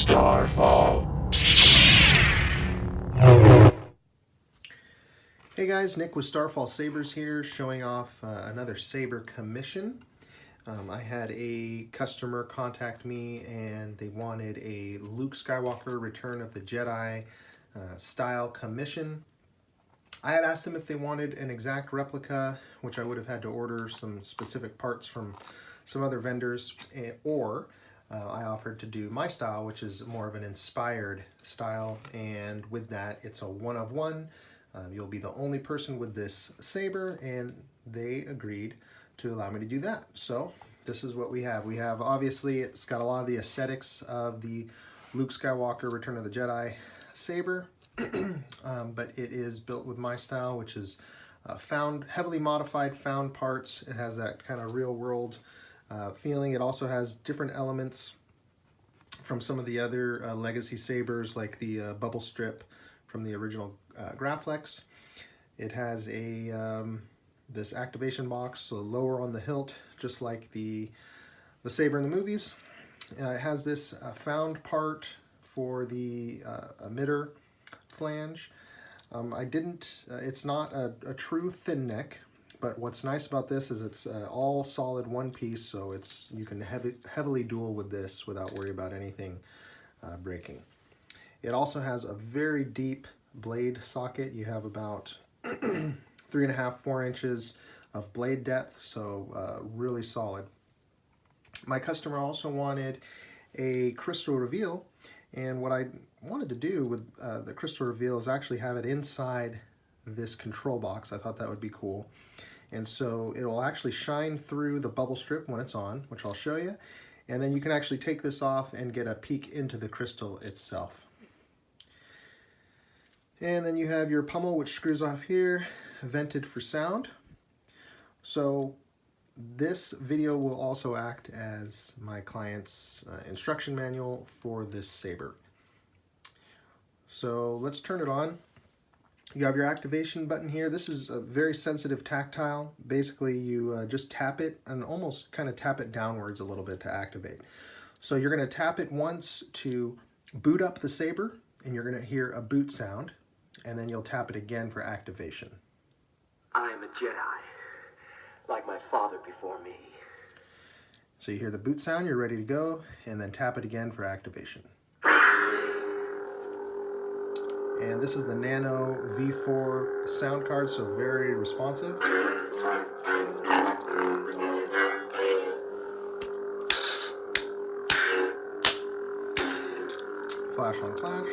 Starfall. Hey guys, Nick with Starfall Sabers here, showing off another Saber commission. I had a customer contact me and they wanted a Luke Skywalker Return of the Jedi style commission. I had asked them if they wanted an exact replica, which I would have had to order some specific parts from some other vendors, or I offered to do my style, which is more of an inspired style, and with that it's a one-of-one. You'll be the only person with this saber, and they agreed to allow me to do that. So this is what we have. We have, obviously, it's got a lot of the aesthetics of the Luke Skywalker Return of the Jedi saber, but it is built with my style, which is heavily modified found parts. It has that kind of real world feeling. It also has different elements from some of the other legacy sabers, like the bubble strip from the original Graflex. It has a this activation box, so lower on the hilt, just like the saber in the movies. It has this found part for the emitter flange. It's not a true thin neck, but what's nice about this is it's all solid one piece, so you can heavily duel with this without worry about anything breaking. It also has a very deep blade socket. You have about 3.5 to 4 inches of blade depth, so really solid. My customer also wanted a crystal reveal, and what I wanted to do with the crystal reveal is actually have it inside this control box. I thought that would be cool, and so it will actually shine through the bubble strip when it's on, which I'll show you, and then you can actually take this off and get a peek into the crystal itself. And then you have your pummel, which screws off here, vented for sound. So this video will also act as my client's instruction manual for this saber. So let's turn it on. You have your activation button here. This is a very sensitive tactile. Basically, you just tap it and almost kind of tap it downwards a little bit to activate. So you're going to tap it once to boot up the saber, and you're going to hear a boot sound, and then you'll tap it again for activation. I am a Jedi, like my father before me. So you hear the boot sound, you're ready to go, and then tap it again for activation. And this is the Nano V4 sound card, so very responsive. Flash on flash.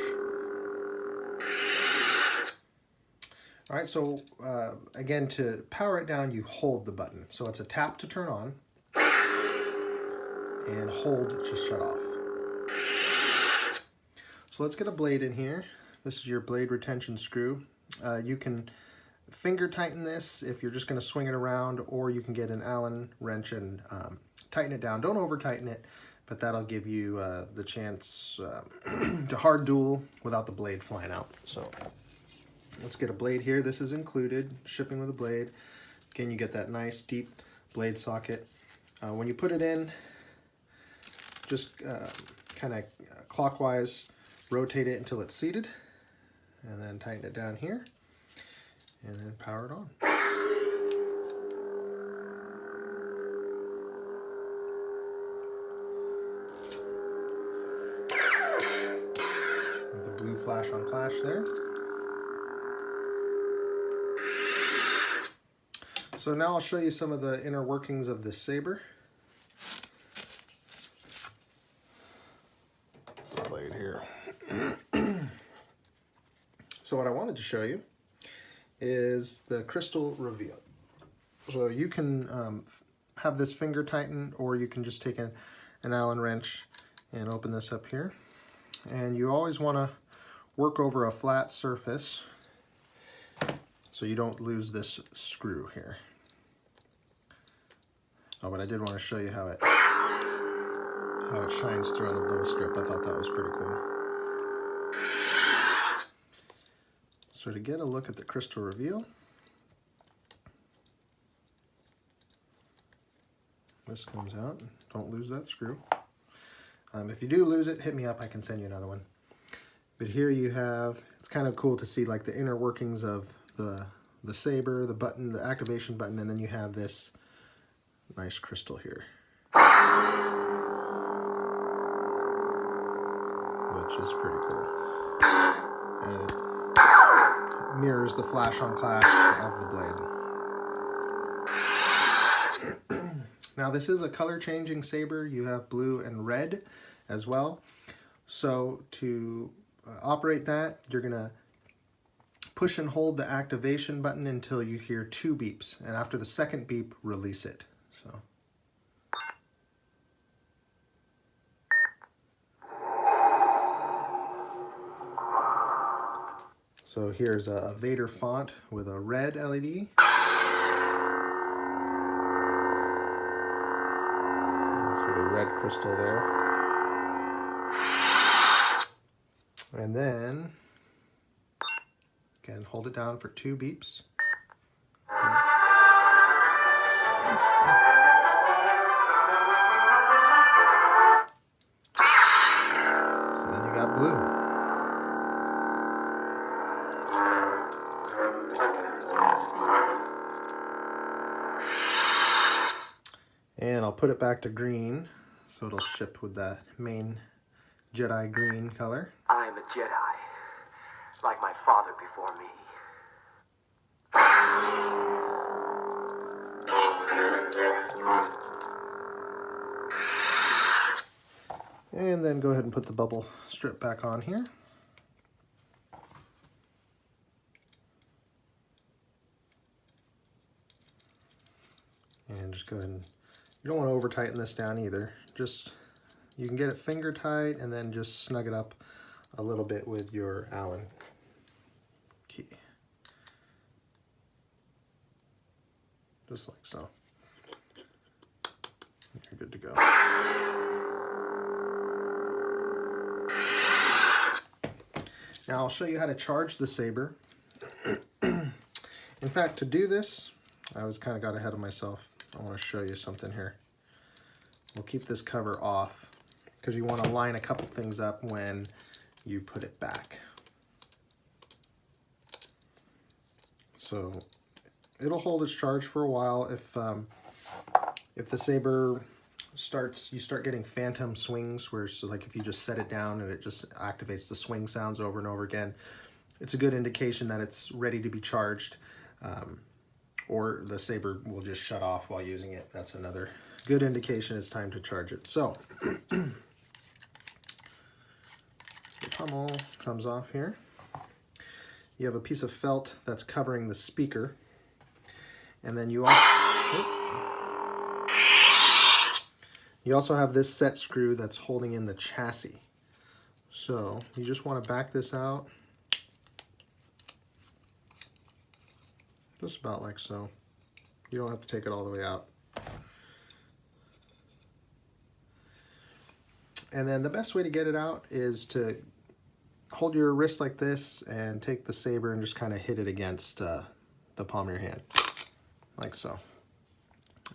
All right, so again, to power it down, you hold the button. So it's a tap to turn on, and hold to shut off. So let's get a blade in here. This is your blade retention screw. You can finger tighten this if you're just gonna swing it around, or you can get an Allen wrench and tighten it down. Don't over tighten it, but that'll give you the chance to hard duel without the blade flying out. So let's get a blade here. This is included, shipping with a blade. Again, you get that nice deep blade socket. When you put it in, just kind of clockwise rotate it until it's seated, and then tighten it down here, and then power it on. With the blue flash on flash there. So now I'll show you some of the inner workings of this saber. Blade here. So what I wanted to show you is the crystal reveal. So you can have this finger tightened, or you can just take an Allen wrench and open this up here. And you always want to work over a flat surface so you don't lose this screw here. Oh, but I did want to show you how it shines through on the bow strip. I thought that was pretty cool. So to get a look at the crystal reveal, this comes out. Don't lose that screw. If you do lose it, hit me up. I can send you another one. But here you have, it's kind of cool to see like the inner workings of the saber, the button, the activation button, and then you have this nice crystal here, which is pretty cool. And it mirrors the flash on clash of the blade. Now this is a color changing saber. You have blue and red as well. So to operate that, you're gonna push and hold the activation button until you hear 2 beeps, and after the second beep, release it. So here's a Vader font with a red LED. See the red crystal there. And then, again, hold it down for 2 beeps. So then you got blue. And I'll put it back to green, so it'll ship with that main Jedi green color. I am a Jedi, like my father before me. And then go ahead and put the bubble strip back on here. And just go ahead and, you don't want to over tighten this down either. Just, you can get it finger tight and then just snug it up a little bit with your Allen key. Just like so. You're good to go. Now I'll show you how to charge the saber. In fact, to do this, I kind of got ahead of myself. I want to show you something here. We'll keep this cover off because you want to line a couple things up when you put it back. So it'll hold its charge for a while. If the saber you start getting phantom swings, where it's like if you just set it down and it just activates the swing sounds over and over again, it's a good indication that it's ready to be charged. Or the saber will just shut off while using it. That's another good indication it's time to charge it. So the pommel comes off here. You have a piece of felt that's covering the speaker, and then you also have this set screw that's holding in the chassis. So you just want to back this out. Just about like so. You don't have to take it all the way out. And then the best way to get it out is to hold your wrist like this and take the saber and just kind of hit it against the palm of your hand, like so.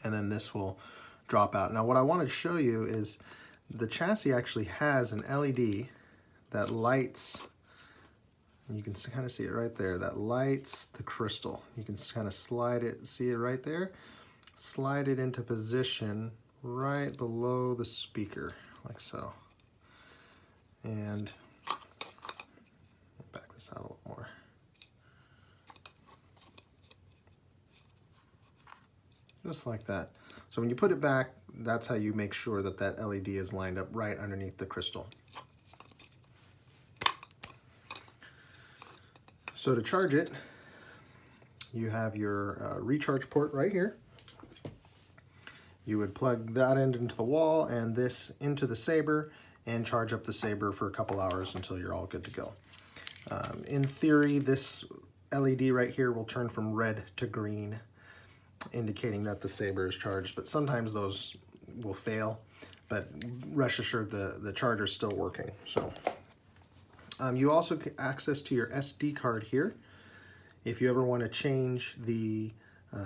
And then this will drop out. Now what I want to show you is the chassis actually has an LED that lights. You can kind of see it right there. That lights the crystal. You can kind of slide it, see it right there? Slide it into position right below the speaker, like so. And back this out a little more. Just like that. So when you put it back, that's how you make sure that that LED is lined up right underneath the crystal. So to charge it, you have your recharge port right here. You would plug that end into the wall and this into the saber and charge up the saber for a couple hours until you're all good to go. In theory, this LED right here will turn from red to green, indicating that the saber is charged, but sometimes those will fail, but rest assured the charger is still working. So you also get access to your SD card here. If you ever want to change the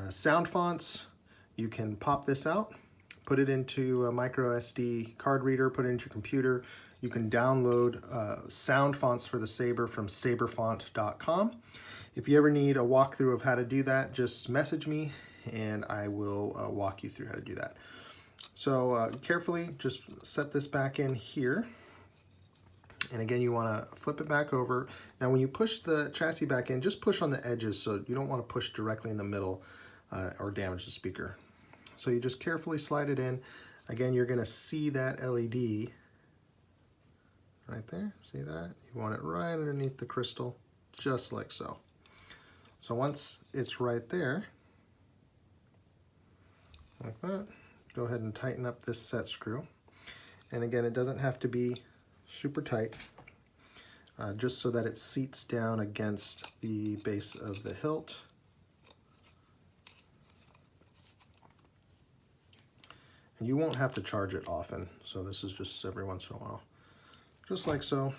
sound fonts, you can pop this out, put it into a micro SD card reader, put it into your computer. You can download sound fonts for the Saber from saberfont.com. If you ever need a walkthrough of how to do that, just message me and I will walk you through how to do that. So carefully just set this back in here. And again, you want to flip it back over. Now when you push the chassis back in, just push on the edges, so you don't want to push directly in the middle or damage the speaker. So you just carefully slide it in. Again, you're going to see that LED right there. See that? You want it right underneath the crystal, just like so. So once it's right there, like that, go ahead and tighten up this set screw. And again, it doesn't have to be super tight, just so that it seats down against the base of the hilt. And you won't have to charge it often, so this is just every once in a while. Just like so,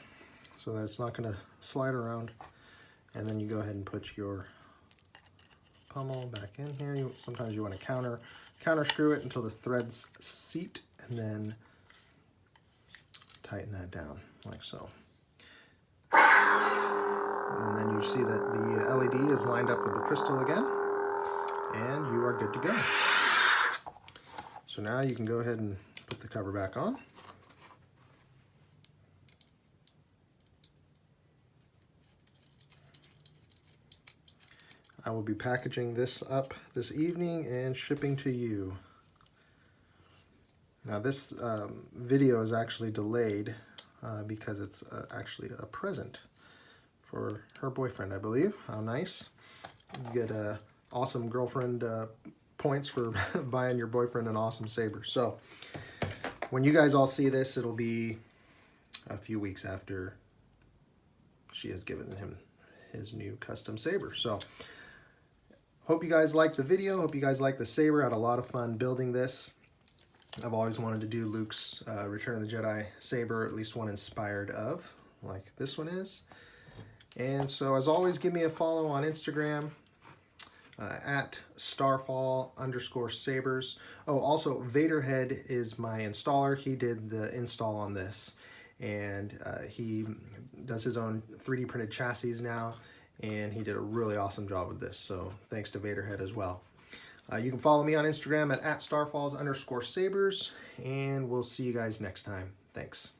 so that it's not going to slide around. And then you go ahead and put your pommel back in here. Sometimes you want to counter screw it until the threads seat, and then tighten that down like so. And then you see that the LED is lined up with the crystal again, and you are good to go. So now you can go ahead and put the cover back on. I will be packaging this up this evening and shipping to you. Now this video is actually delayed because it's actually a present for her boyfriend, I believe. How nice. You get awesome girlfriend points for buying your boyfriend an awesome Saber. So when you guys all see this, it'll be a few weeks after she has given him his new custom Saber. So hope you guys liked the video. Hope you guys liked the Saber. I had a lot of fun building this. I've always wanted to do Luke's Return of the Jedi Saber, at least one inspired of, like this one is. And so as always, give me a follow on Instagram at Starfall_Sabers. Oh, also Vader Head is my installer. He did the install on this, and he does his own 3D printed chassis now, and he did a really awesome job with this. So thanks to Vader Head as well. You can follow me on Instagram at Starfalls_Sabers, and we'll see you guys next time. Thanks.